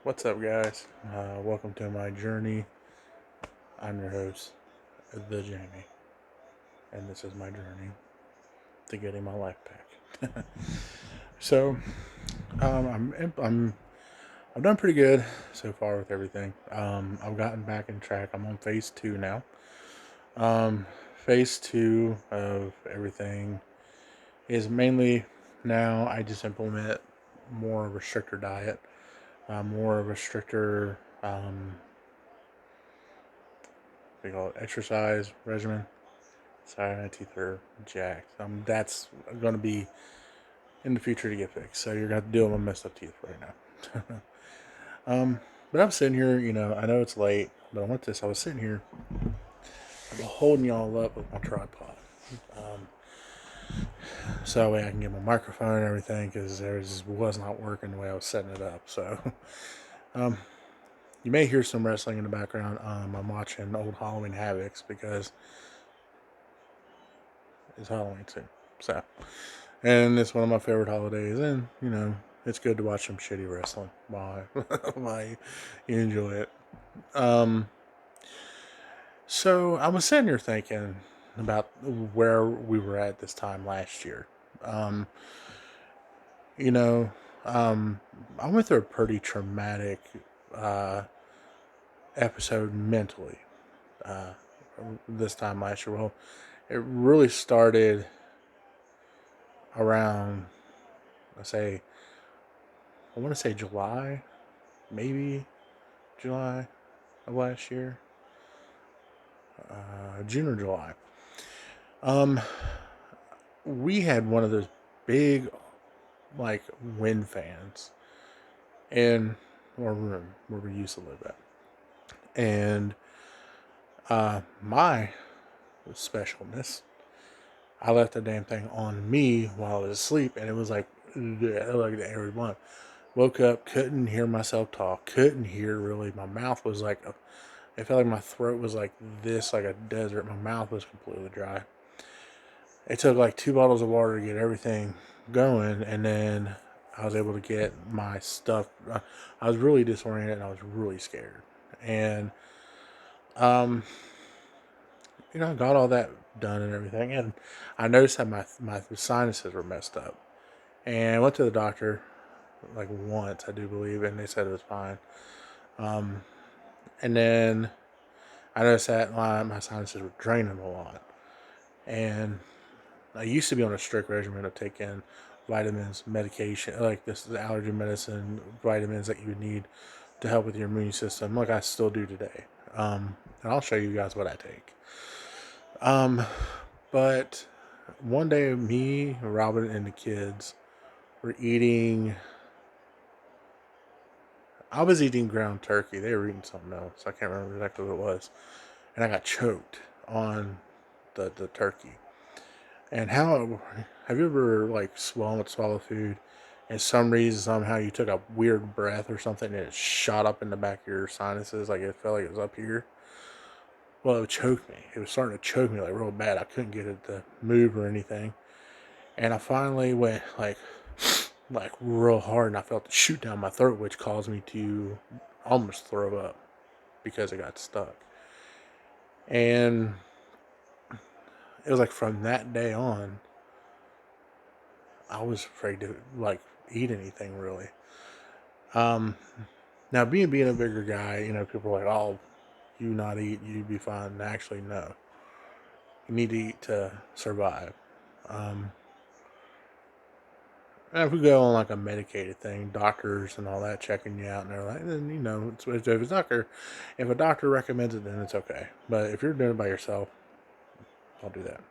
What's up, guys? Welcome to my journey. I'm your host, the Jamie, and this is my journey to getting my life back. so, I've done pretty good so far with everything. I've gotten back in track. I'm on phase two now. Um, phase two of everything is mainly now I just implement more of a stricter diet, more of a stricter they call it exercise regimen. Sorry, my teeth are jacked. That's going to be in the future to get fixed. So you're going to have to deal with my messed up teeth right now. But I'm sitting here, I know it's late, but I want this. I was sitting here, I'm holding y'all up with my tripod. Um, so that way I can get my microphone and everything because theirs was not working the way I was setting it up. So um, you may hear some wrestling in the background. I'm watching old Halloween Havocs because it's Halloween soon. So, and it's one of my favorite holidays, and it's good to watch some shitty wrestling while while you enjoy it. Um, so I was sitting here thinking about where we were at this time last year. Um, you know, um, I went through a pretty traumatic uh, episode mentally uh, this time last year. Well, it really started around, let's say, I want to say July, maybe July of last year, June or July. Um, we had one of those big, like, wind fans in our room where we used to live at. And my specialness, I left the damn thing on me while I was asleep, and it was like everyone woke up, couldn't hear myself talk, couldn't hear really. My mouth was like, it felt like my throat was like this, like a desert. My mouth was completely dry. It took like 2 bottles of water to get everything going, and then I was able to get my stuff. I was really disoriented and I was really scared. And, um, I got all that done and everything. And I noticed that my sinuses were messed up. And I went to the doctor like once, I do believe, and they said it was fine. Um, and then I noticed that my sinuses were draining a lot. And I used to be on a strict regimen of taking vitamins, medication, like this is allergy medicine, vitamins that you would need to help with your immune system, like I still do today. And I'll show you guys what I take. Um, but one day, me, Robin, and the kids were eating. I was eating ground turkey. They were eating something else. I can't remember exactly what it was. And I got choked on the turkey. And how have you ever like swallowed food, and some reason somehow you took a weird breath or something and it shot up in the back of your sinuses like it felt like it was up here? Well, it choked me. It was starting to choke me like real bad. I couldn't get it to move or anything, and I finally went like real hard, and I felt it shoot down my throat, which caused me to almost throw up because it got stuck. And it was like from that day on, I was afraid to like eat anything really. Um, Now being a bigger guy, people are like, "Oh, you not eat, you be fine." Actually, no, you need to eat to survive. Um, and if we go on like a medicated thing, doctors and all that checking you out, and they're like, then if a doctor recommends it, then it's okay. But if you're doing it by yourself, I'll do that.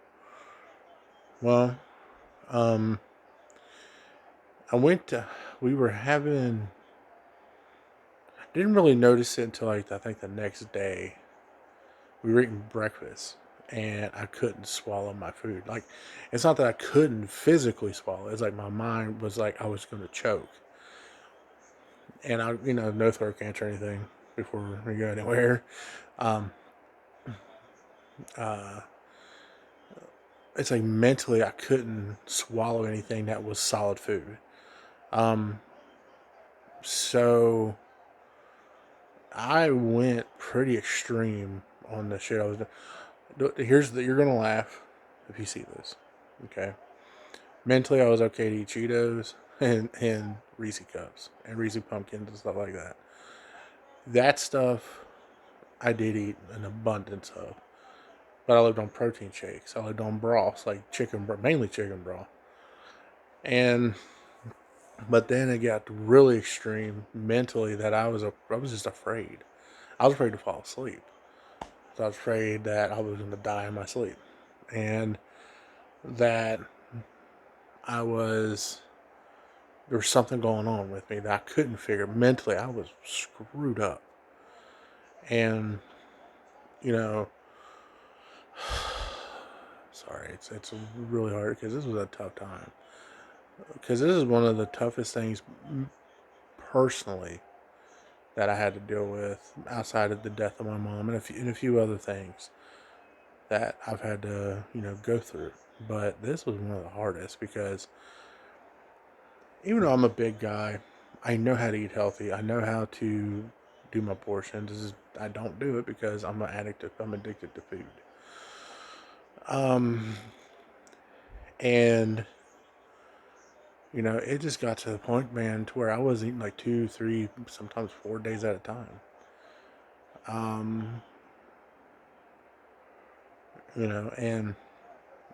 Well, um, I went to, we were having, didn't really notice it until like I think the next day we were eating breakfast and I couldn't swallow my food. Like, it's not that I couldn't physically swallow. It's like my mind was like I was going to choke. And no throat cancer or anything before we go anywhere. Um, uh, it's like mentally I couldn't swallow anything that was solid food. Um, So I went pretty extreme on the shit I was doing. You're gonna laugh if you see this. Okay. Mentally, I was okay to eat Cheetos and Reese cups and Reese pumpkins and stuff like that. That stuff I did eat an abundance of, but I lived on protein shakes. I lived on broths like mainly chicken broth, and but then it got really extreme mentally that I was just afraid. I was afraid to fall asleep. So I was afraid that I was going to die in my sleep, and that I was there was something going on with me that I couldn't figure. Mentally, I was screwed up, and you know, sorry, it's really hard because this was a tough time. Because this is one of the toughest things personally that I had to deal with outside of the death of my mom and a few other things that I've had to go through. But this was one of the hardest because even though I'm a big guy, I know how to eat healthy. I know how to do my portions. I don't do it because I'm an addict. I'm addicted to food. Um, and it just got to the point, man, to where I was eating like 2, 3, sometimes 4 days at a time. Um, and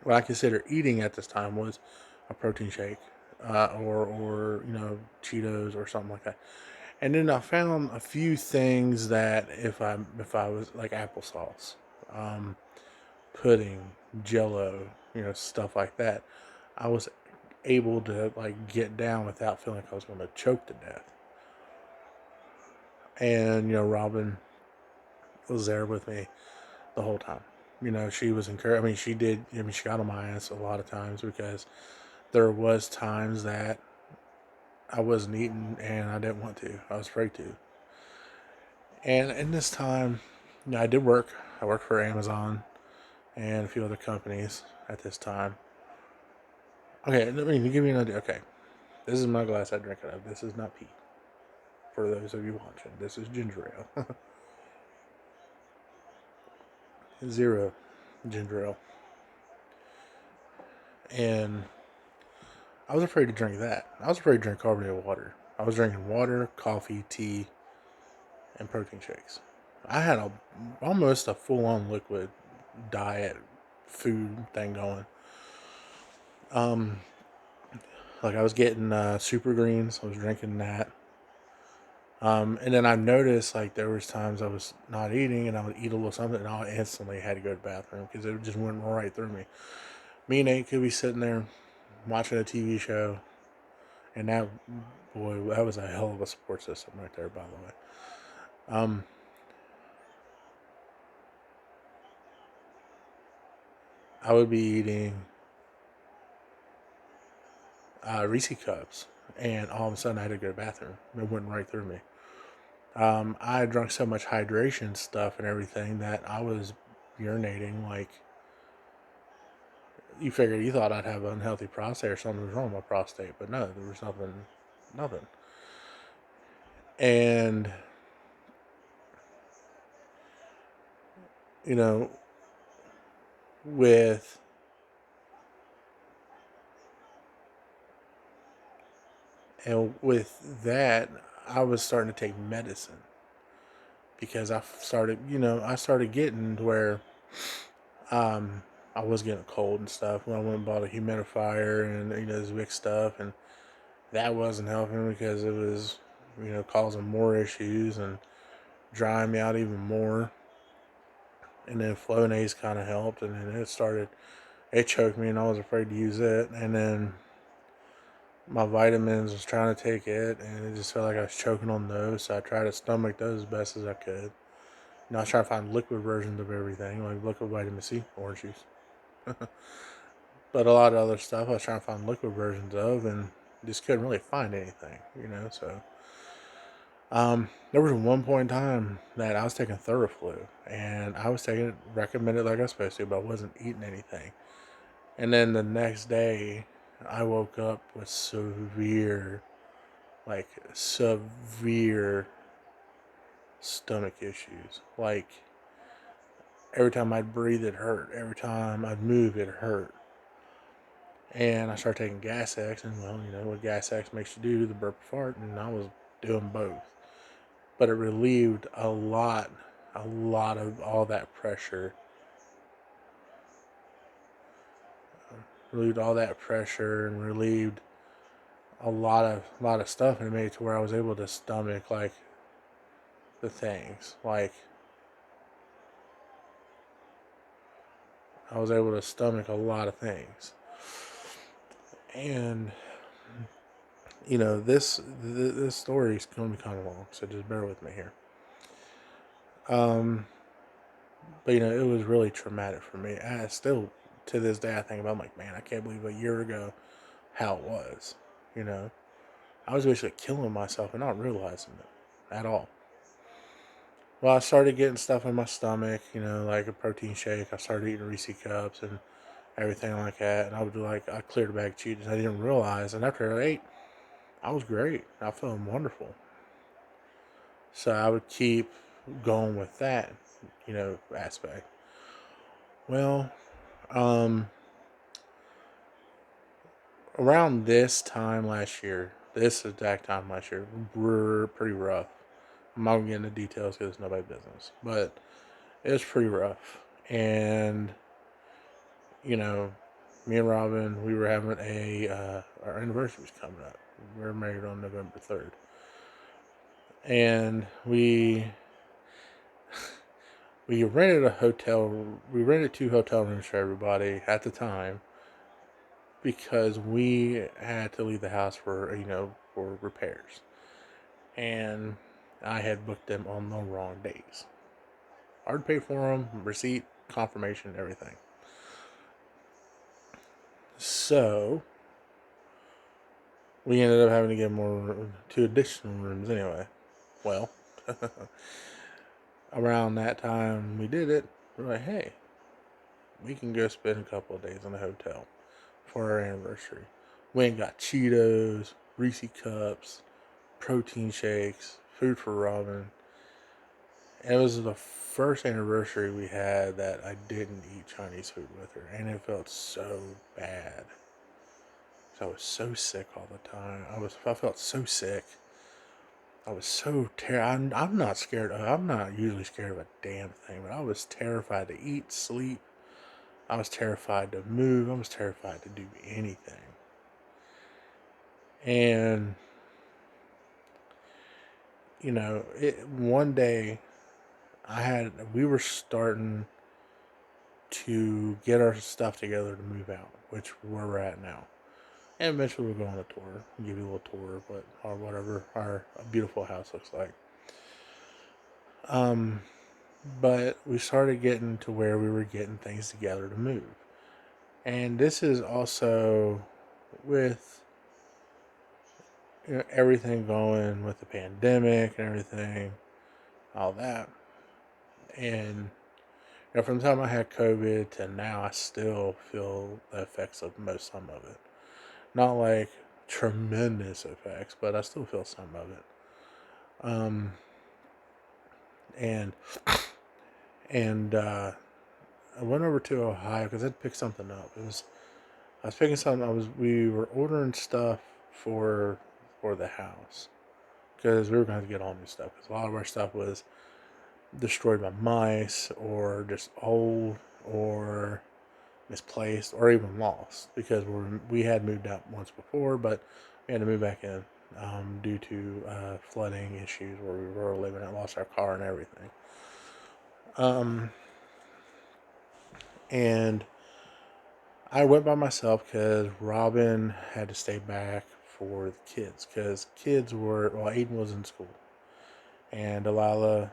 what I consider eating at this time was a protein shake, or Cheetos or something like that. And then I found a few things that if I was like applesauce, um, pudding, Jello, stuff like that, I was able to like get down without feeling like I was going to choke to death. And Robin was there with me the whole time. She was encouraged. I mean, she did. I mean, she got on my ass a lot of times because there was times that I wasn't eating and I didn't want to. I was afraid to. And in this time, I did work. I worked for Amazon and a few other companies at this time. Okay, let me give you an idea. Okay, this is my glass I drink out of. This is not pee. For those of you watching, this is ginger ale. Zero ginger ale. And I was afraid to drink that. I was afraid to drink carbonated water. I was drinking water, coffee, tea, and protein shakes. I had almost a full on liquid diet food thing going. Um, like I was getting super greens. I was drinking that. And then I noticed like there was times I was not eating and I would eat a little something and I instantly had to go to the bathroom because it just went right through me. Me and Nate could be sitting there watching a TV show, and that was a hell of a support system right there, by the way. Um, I would be eating Reese cups, and all of a sudden I had to go to the bathroom. It went right through me. I had drunk so much hydration stuff and everything that I was urinating like you thought I'd have an unhealthy prostate or something was wrong with my prostate, but no, there was nothing. And you know, with with that, I was starting to take medicine because I started getting to where um, I was getting a cold and stuff. When I went and bought a humidifier and this Vic stuff, and that wasn't helping because it was causing more issues and drying me out even more. And then Flonase kind of helped, and then it choked me, and I was afraid to use it. And then my vitamins was trying to take it, and it just felt like I was choking on those. So I tried to stomach those as best as I could. I was trying to find liquid versions of everything, like liquid vitamin C, orange juice. But a lot of other stuff I was trying to find liquid versions of, and just couldn't really find anything. So there was one point in time that I was taking Theraflu, and I was taking it recommended like I was supposed to, but I wasn't eating anything. And then the next day, I woke up with severe like severe stomach issues. Like every time I'd breathe, it hurt. Every time I'd move, it hurt. And I started taking Gas X, and well, you know what Gas X makes you do, the burp fart, and I was doing both. But it relieved a lot of all that pressure. Relieved all that pressure and relieved a lot of stuff, and it made it to where I was able to stomach like the things. Like I was able to stomach a lot of things. And you know, this story is going to be kind of long, so just bear with me here. Um, but you know, it was really traumatic for me. I still, to this day, I think about, I'm like, man, I can't believe a year ago how it was. You know, I was basically killing myself and not realizing it at all. Well, I started getting stuff in my stomach, you know, like a protein shake. I started eating Reese cups and everything like that. And I would do like, I cleared a bag of Cheetos. I didn't realize. And after I ate, I was great. I felt wonderful. So I would keep going with that, you know, aspect. Well, um, around this time last year, this exact time last year, were pretty rough. I'm not gonna get into details because it's nobody's business, but it was pretty rough. And you know, me and Robin, we were having our anniversary was coming up. We were married on November 3rd, and we rented a hotel. We rented 2 hotel rooms for everybody at the time because we had to leave the house for for repairs, and I had booked them on the wrong days. I would pay for them, receipt, confirmation, everything. So we ended up having to get 2 additional rooms anyway. Well, around that time we did it, we're like, hey, we can go spend a couple of days in the hotel for our anniversary. We ain't got Cheetos, Reese cups, protein shakes, food for Robin. And it was the first anniversary we had that I didn't eat Chinese food with her, and it felt so bad. So I was so sick all the time. I felt so sick. I was so terrified. I'm not scared. I'm not usually scared of a damn thing, but I was terrified to eat, sleep. I was terrified to move. I was terrified to do anything. And you know, one day we were starting to get our stuff together to move out, which where we're at now. And eventually we'll go on a tour, give you a little tour, or whatever our beautiful house looks like. Um, but we started getting to where we were getting things together to move. And this is also with everything going with the pandemic and everything, all that. And from the time I had COVID to now, I still feel the effects of some of it. Not like tremendous effects, but I still feel some of it. Um, and and I went over to Ohio because I'd pick something up. I was picking something. We were ordering stuff for the house because we were going to get all new stuff because a lot of our stuff was destroyed by mice or just old or misplaced or even lost because we had moved out once before, but we had to move back in due to flooding issues where we were living and lost our car and everything. Um, and I went by myself because Robin had to stay back for the kids because Aiden was in school and Delilah,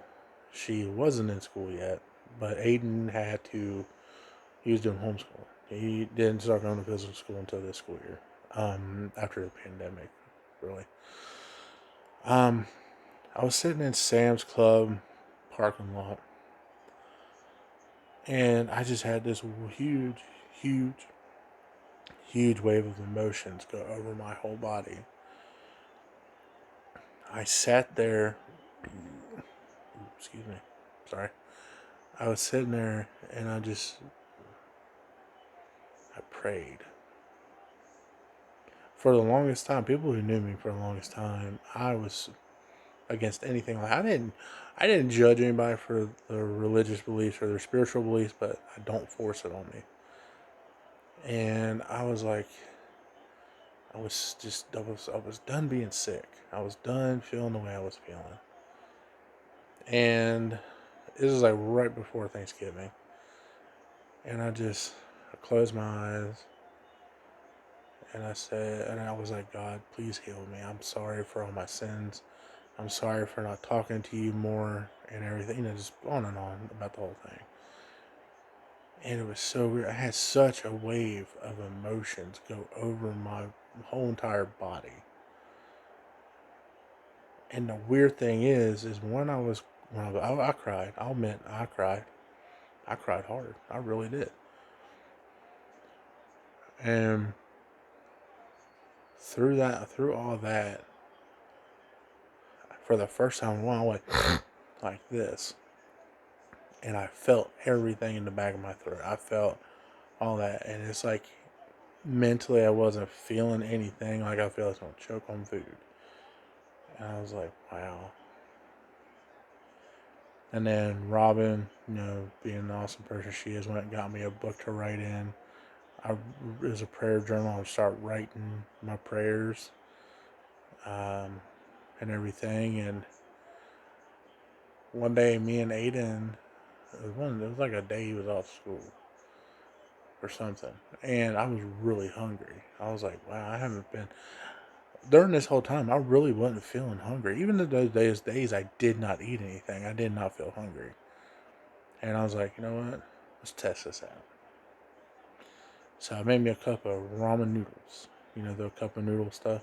she wasn't in school yet, but Aiden he was doing homeschool. He didn't start going to physical school until this school year, after the pandemic, really. Um, I was sitting in Sam's Club parking lot, and I just had this huge, huge, huge wave of emotions go over my whole body. I sat there. Excuse me. Sorry. I was sitting there and I prayed. For the longest time, people who knew me for the longest time, I was against anything like I didn't judge anybody for their religious beliefs or their spiritual beliefs, but I don't force it on me. And I was like, I was done being sick. I was done feeling the way I was feeling. And this is like right before Thanksgiving. And I closed my eyes and I was like, God, please heal me. I'm sorry for all my sins. I'm sorry for not talking to you more and everything. Just on and on about the whole thing. And it was so weird. I had such a wave of emotions go over my whole entire body. And the weird thing is I cried. I'll admit, I cried. I cried hard. I really did. And through all that, for the first time in a while, I went like this, and I felt everything in the back of my throat. I felt all that, and it's like mentally, I wasn't feeling anything. Like I feel like I'm gonna choke on food, and I was like, wow. And then Robin, being the awesome person she is, went and got me a book to write in. It was a prayer journal. I would start writing my prayers, um, and everything. And one day, me and Aiden, it was like a day he was off school or something, and I was really hungry. I was like, wow, I haven't been during this whole time. I really wasn't feeling hungry. Even though those days I did not eat anything, I did not feel hungry. And I was like, you know what? Let's test this out. So I made me a cup of ramen noodles. The cup of noodle stuff.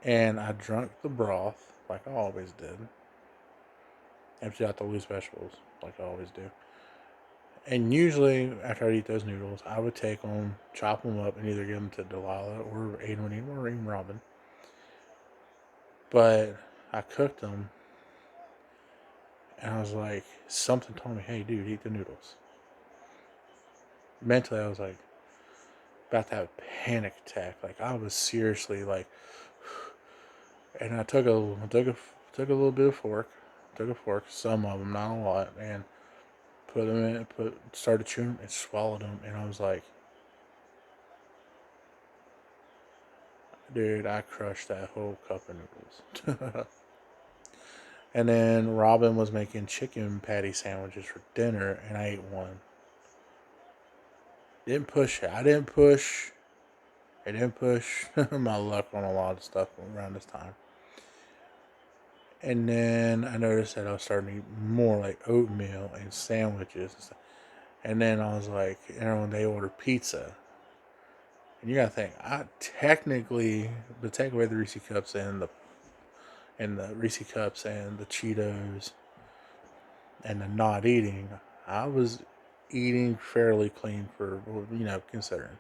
And I drank the broth like I always did. Emptied out the loose vegetables like I always do. And usually after I eat those noodles, I would take them, chop them up, and either give them to Delilah or Aiden or even Robin. But I cooked them, and I was like, something told me, hey, dude, eat the noodles. Mentally, I was like, about to have a panic attack. Like I was seriously like, and took a little bit of fork, took a fork, some of them, not a lot, and put them in, started chewing them and swallowed them, and I was like, dude, I crushed that whole cup of noodles. And then Robin was making chicken patty sandwiches for dinner, and I ate one. Didn't push it. I didn't push. I didn't push my luck on a lot of stuff around this time. And then I noticed that I was starting to eat more like oatmeal and sandwiches and stuff. And then I was like, when they ordered pizza, and you gotta think, I technically, but take away the Reese cups and the Reese cups and the Cheetos and the not eating, I was eating fairly clean for considering.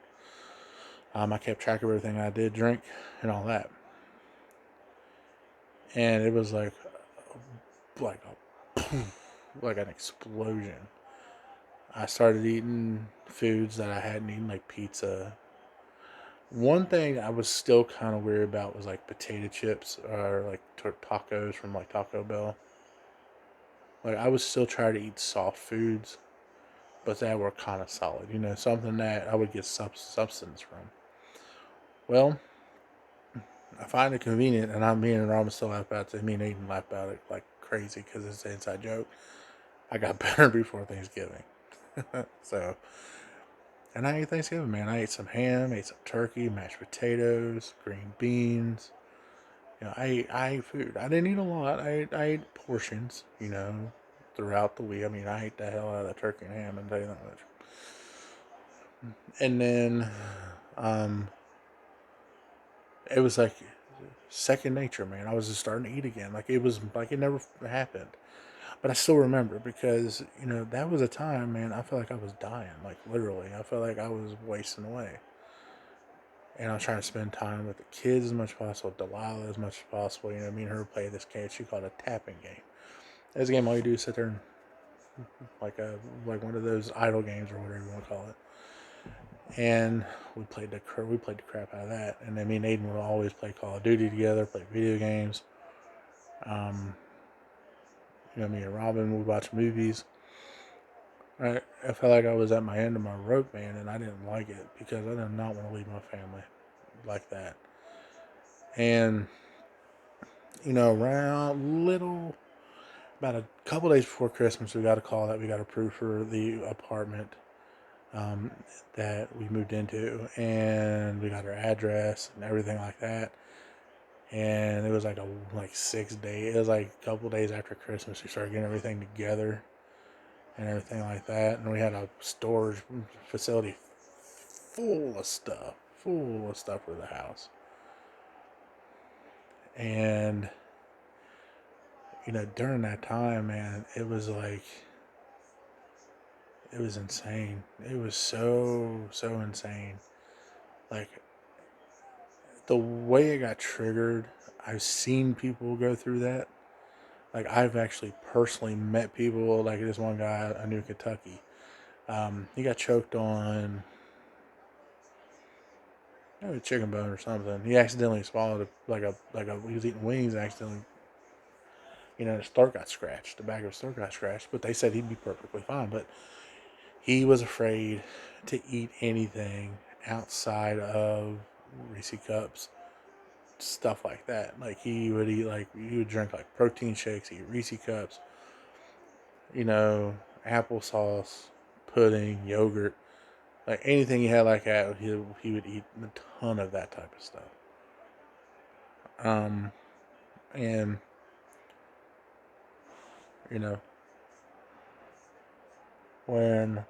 I kept track of everything I did drink and all that, and it was like like an explosion. I started eating foods that I hadn't eaten, like pizza. One thing I was still kind of weird about was like potato chips or like tacos from like Taco Bell. Like I was still trying to eat soft foods, but that were kind of solid. Something that I would get substance from. Well, I find it convenient, and me and Robin still laugh about it. Me and Aiden laugh about it like crazy because it's an inside joke. I got better before Thanksgiving. So, and I ate Thanksgiving, man. I ate some ham, ate some turkey, mashed potatoes, green beans. I ate food. I didn't eat a lot. I ate portions, throughout the week. I mean, I ate the hell out of the turkey and ham, and tell you that much. And then, um, it was like second nature, man. I was just starting to eat again. Like it was like it never happened. But I still remember because that was a time, man. I felt like I was dying, like literally. I felt like I was wasting away. And I was trying to spend time with the kids as much as possible, Delilah as much as possible. You know, me and her play this game. She called it a tapping game. It's a game all you do is sit there and like one of those idle games or whatever you want to call it. And we played the crap out of that. And then me and Aiden would always play Call of Duty together, play video games. Um, me and Robin would watch movies. I felt like I was at my end of my rope, man, and I didn't like it because I did not want to leave my family like that. And around about a couple days before Christmas, we got a call that we got approved for the apartment um, that we moved into, and we got our address and everything like that. And it was like 6 days. It was like a couple days after Christmas we started getting everything together and everything like that. And we had a storage facility full of stuff for the house. And during that time, man, it was insane. It was so insane. Like the way it got triggered, I've seen people go through that. Like I've actually personally met people. Like this one guy I knew in Kentucky. He got choked on maybe a chicken bone or something. He accidentally swallowed he was eating wings and accidentally, his throat got scratched. The back of his throat got scratched. But they said he'd be perfectly fine. But he was afraid to eat anything outside of Reese cups, stuff like that. Like he would drink like protein shakes, eat Reese cups, you know, applesauce, pudding, yogurt, like anything he had like that. He would eat a ton of that type of stuff. Um, and you know when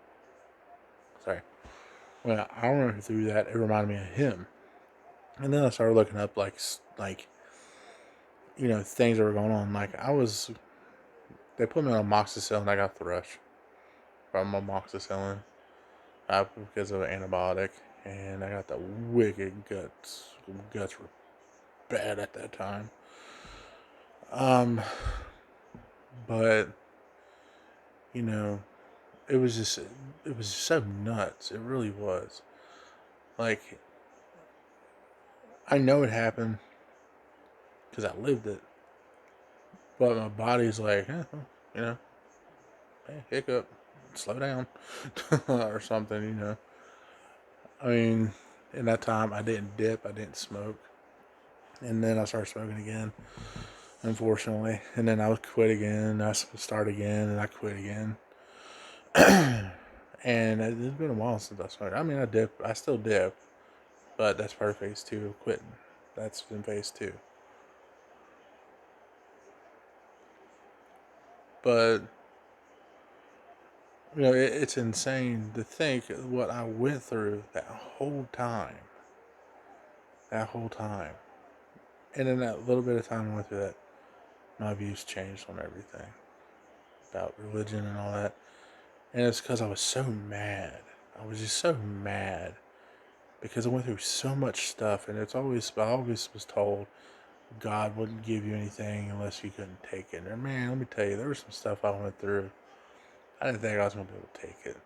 sorry when I went through that, it reminded me of him. And then I started looking up things that were going on. They put me on amoxicillin. And I got thrush from amoxicillin because of an antibiotic, and I got the wicked guts. Guts were bad at that time. Um, but you know, it was so nuts. It really was. Like I know it happened because I lived it, but my body's like, you know, hey, hiccup, slow down, or something. I mean, in that time, I didn't dip, I didn't smoke, and then I started smoking again, unfortunately, and then I would quit again, I start again, and I quit again, and it's been a while since I smoked. I mean, I still dip, but that's part of phase two of quitting. That's in phase two, but it's insane to think what I went through that whole time, and in that little bit of time I went through that, my views changed on everything about religion and all that. And it's because I was so mad. I was just so mad because I went through so much stuff. And I always was told God wouldn't give you anything unless you couldn't take it. And man, let me tell you, there was some stuff I went through. I didn't think I was going to be able to take it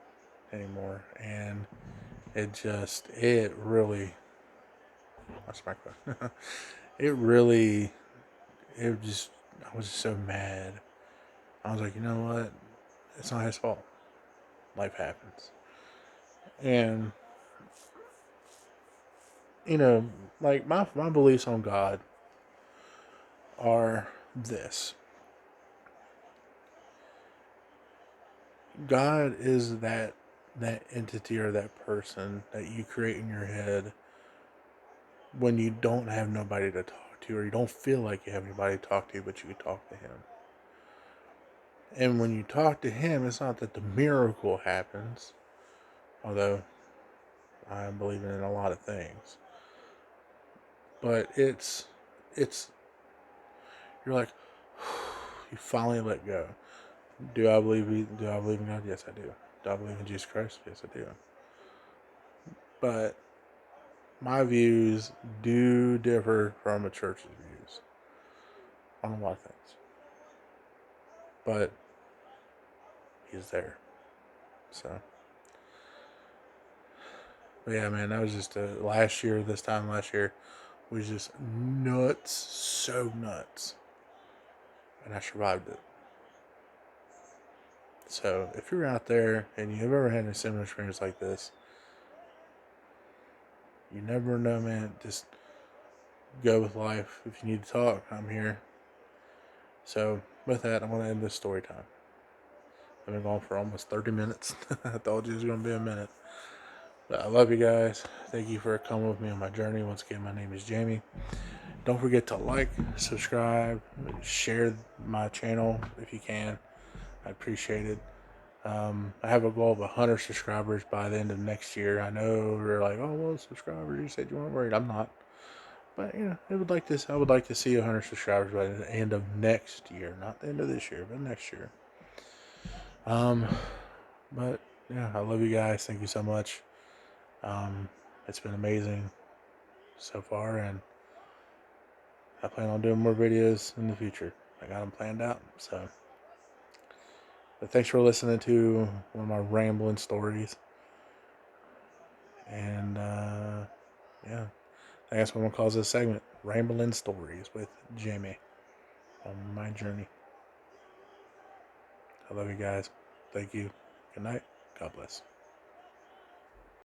anymore. And it really, that's my question. it really, it just, I was just so mad. I was like, you know what? It's not his fault. Life happens. And you know, like my beliefs on God are this: God is that entity or that person that you create in your head when you don't have nobody to talk to, or you don't feel like you have anybody to talk to, but you can talk to Him. And when you talk to Him, it's not that the miracle happens, although I am believing in a lot of things, but it's you're like you finally let go. Do I believe in God? Yes, I do. Do I believe in Jesus Christ? Yes, I do. But my views do differ from a church's views on a lot of things. But he's there. So, but yeah, man, that was just last year. This time last year was just nuts, so nuts, and I survived it. So, if you're out there and you've ever had a similar experience like this, you never know, man. Just go with life. If you need to talk, I'm here. So, with that, I'm going to end this story time. I've been going for almost 30 minutes. I told you it was going to be a minute. But I love you guys. Thank you for coming with me on my journey. Once again, my name is Jamie. Don't forget to like, subscribe, share my channel if you can. I appreciate it. I have a goal of 100 subscribers by the end of next year. I know we're like, oh well, subscribers. You said you weren't worried. I'm not, but I would like this. I would like to see 100 subscribers by the end of next year, not the end of this year, but next year. But yeah, I love you guys. Thank you so much. It's been amazing so far, and I plan on doing more videos in the future. I got them planned out. So, but thanks for listening to one of my rambling stories. And yeah, I guess what I'm gonna call this segment "Rambling Stories" with Jamie on my journey. I love you guys. Thank you. Good night. God bless.